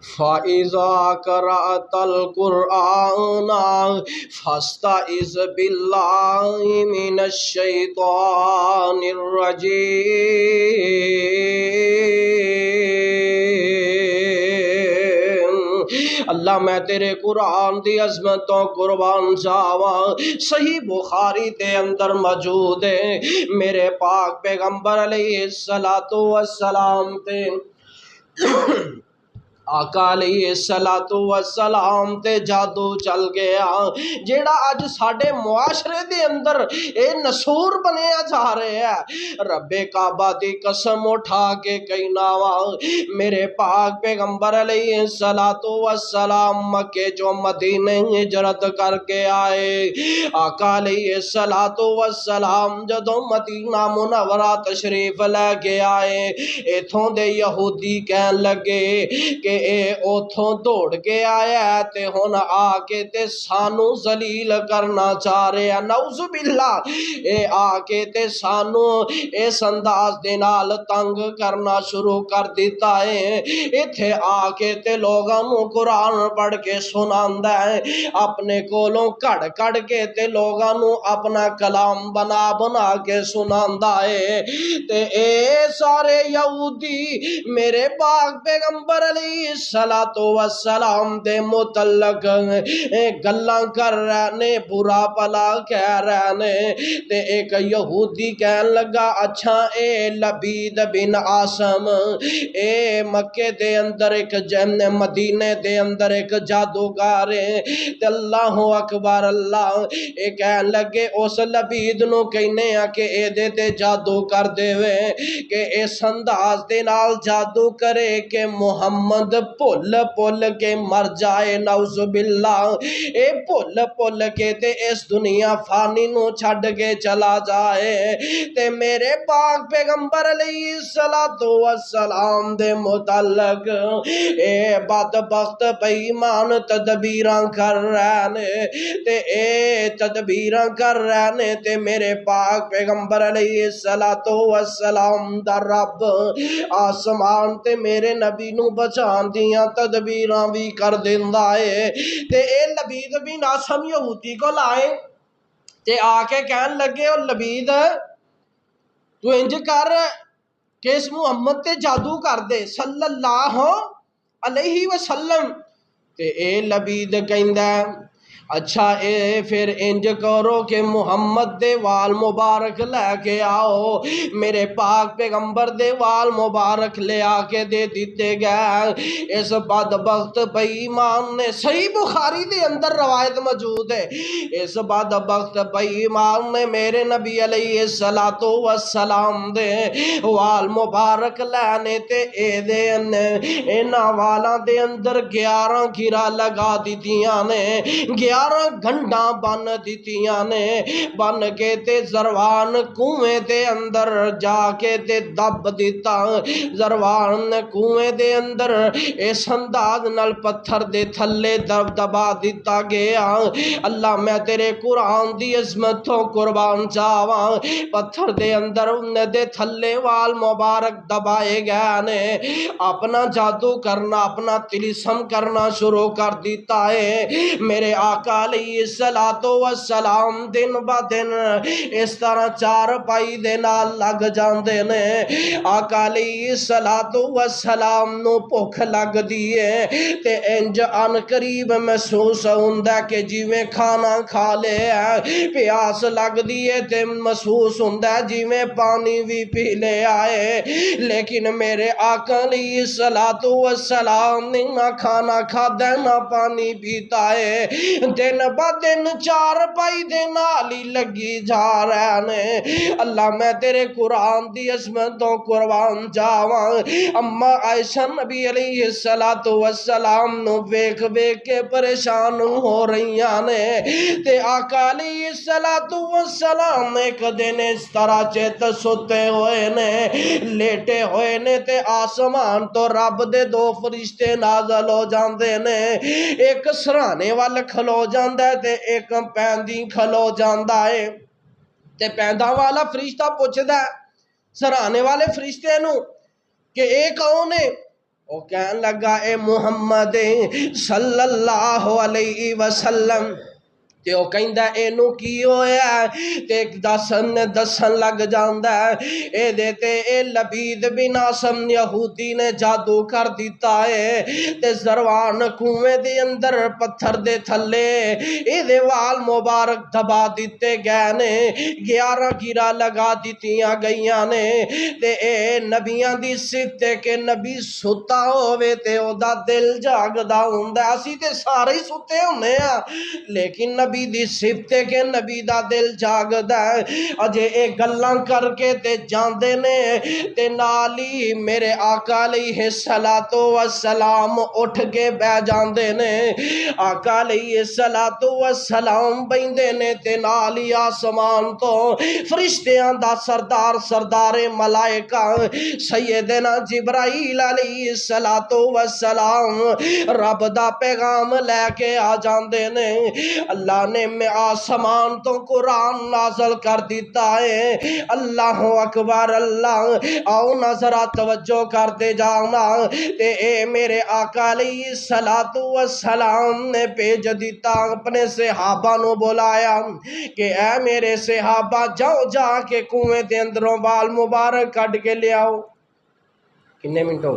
فَإِذَا قَرَأْتَ الْقُرْآنَ فَاسْتَعِذْ بِاللَّهِ مِنَ الشَّيْطَانِ الرَّجِيمِ۔ اللہ میں تیرے قرآن دی عظمتوں قربان جاواں، صحیح بخاری دے اندر موجود ہے، میرے پاک پیغمبر علیہ السلام تے آقا علیہ السلام تے جادو چل گیا، جیڑا اج ساڈے معاشرے دے اندر اے نسور بنیا جا رہے ہیں۔ رب کعبہ دی قسم اٹھا کے کہنا وا، میرے پاک پیغمبر علیہ السلام مکے جو مدینے ہجرت کر کے آئے، آقا علیہ السلام جدوں مدینہ منورہ تشریف لے کے آئے، ایتھوں دے یہودی کہن لگے کہ اے اوتھوں دوڑ کے آیا ہے تے ہن آ کے تے سانو ذلیل کرنا چاہ رہے ہیں، نعوذ باللہ، اے آ کے تے سانو اس انداز دے نال تنگ کرنا شروع کر دیتا ہے، ایتھے آ کے تے لوگاں نو قرآن پڑھ کے سناندا ہے، اپنے کولوں کڑ کڑ کے تے لوگاں نو اپنا کلام بنا بنا کے سناندا ہے، تے اے سارے یہودی میرے پاک پیغمبر علیہ السلام دے متعلق گلاں کر رہے نے، برا بلا کہہ رہے نے، تے ایک یہودی کہن لگا اچھا اے لبید بن عاصم، اے مکے دے اندر ایک مدینے دے اندر ایک جادوگر ہے، تے اللہ اکبر اللہ، اے کہن لگے اس لبید نو کہنے آ کہ اے دے تے جادو کر دے وے، کہ اس انداز دے نال جادو کرے کہ محمد پھل پھل کے مر جائے، نعوذ باللہ، اے پھل پھل کے تے اس دنیا فانی نو چھڈ کے چلا جائے، تے میرے پاک پیغمبر علیہ السلام دے متعلق اے بدبخت بے ایمان تدبیراں کر رہے نے، تے اے تدبیراں کر رہے نے، تے میرے پاک پیغمبر علیہ السلام دا رب آسمان تے میرے نبی نو بچان دیاں تدبیراں بھی کر دیندا ہے، تے اے لبید بن عاصم یہودی کو لائے تے آ کے کہن لگے او لبید تو انج کر کہ اس محمد تے جادو کر دے صلی اللہ علیہ وسلم، تے اے لبید کہندا اچھا اے پھر انج کرو کہ محمد دے وال مبارک لے کے آؤ، میرے پاک پیغمبر دے وال مبارک لے آ کے دے دیتے گئے، اس بدبخت بے ایمان نے، صحیح بخاری دے اندر روایت موجود ہے، اس بدبخت بے ایمان نے میرے نبی علیہ السلام دے وال مبارک لینے تے اے دے انہاں والاں دے اندر 11 گھرا لگا دیتیاں نے، 11 گھنڈاں بن دیتیاں نے، بن کے تے زروان کنویں دے اندر جا کے تے دب دیتا، زروان کنویں دے اندر اس انداز نال پتھر دے تھلے دبا دیتا گیا، اللہ میں تیرے قرآن دی عظمتوں قربان جاواں، پتھر دے اندر انہیں دے تھلے وال مبارک دبائے گئے نے، اپنا جادو کرنا، اپنا تلسم کرنا شروع کر دیتا ہے، میرے آقا علیہ السلام دن با دن اس طرح چار پائی دے نال لگ جاندے نے، آقا علیہ السلام نو بھوک لگ دیئے تے انج ان قریب محسوس ہوندا کہ جیویں کھانا کھا لے ہے، پیاس لگ دیئے تے محسوس ہوندا جیویں پانی بھی پی لے آئے، لیکن میرے آقا علیہ السلام نے نہ کھانا کھادا نہ پانی پیتا ہے، دن با دن چار پائی دے نالی لگی جا رہے نے، اللہ میں تیرے قرآن دی عظمتوں قربان جاواں، اما عائشہ نبی علیہ السلام نو ویکھ ویکھ کے پریشان ہو رہیاں نے، تے آقا علیہ السلام ایک دن اس طرح چت ستے ہوئے نے، لیٹے ہوئے نے، تے آسمان تو رب دے 2 فرشتے نازل ہو جاندے نے، ایک سرانے وال کھلو جاندا ہے تے ایک پیندی کھلو جاندا ہے، تے پیندا والا فرشتہ پوچھدا ہے سرانے والے فرشتے نو کہ اے کون ہے؟ وہ کہن لگا اے محمد صلی اللہ علیہ وسلم تے او کہندا اینو کی ہویا تے دسن لگ جاندا اے دے تے اے لبید بن عاصم یہودی نے جادو کر دیتا ہے تے زروان کنویں دے اندر پتھر دے تھلے اے دے وال مبارک دبا دیتے گئے نے 11 گیرا لگا دیتیاں گئیاں نے تے اے نبیاں دی صفت ہے کہ نبی ستا ہووے تے او دا دل جاگدا ہوندا اسی تے سارے ہی ستے ہونے ہاں لیکن نبی دی صفت ہے کہ نبی دا دل جاگدا ہے اجے اے گلاں کر کے تے جاندے نے تے نالی میرے آقا علیہ السلام اٹھ کے بہ جاندے نے آقا علیہ السلام بیندے نے تے نالی آسمان تو فرشتیاں دا سردار ملائکہ سیدنا جبرائیل علیہ السلام رب دا پیغام لے کے آ جاندے نے اللہ نے میں آسمان تو قرآن نازل کر دیتا ہے اللہ اکبر اللہ آؤ نظرہ توجہ کر دے جانا تے اے میرے آقا علیہ السلام نے پیج دیتا اپنے صحابہ نو بلایا کہ اے میرے صحابہ جاؤ جا کے کنویں دے اندروں بال مبارک کٹ کے لے آؤ کنے منٹ ہو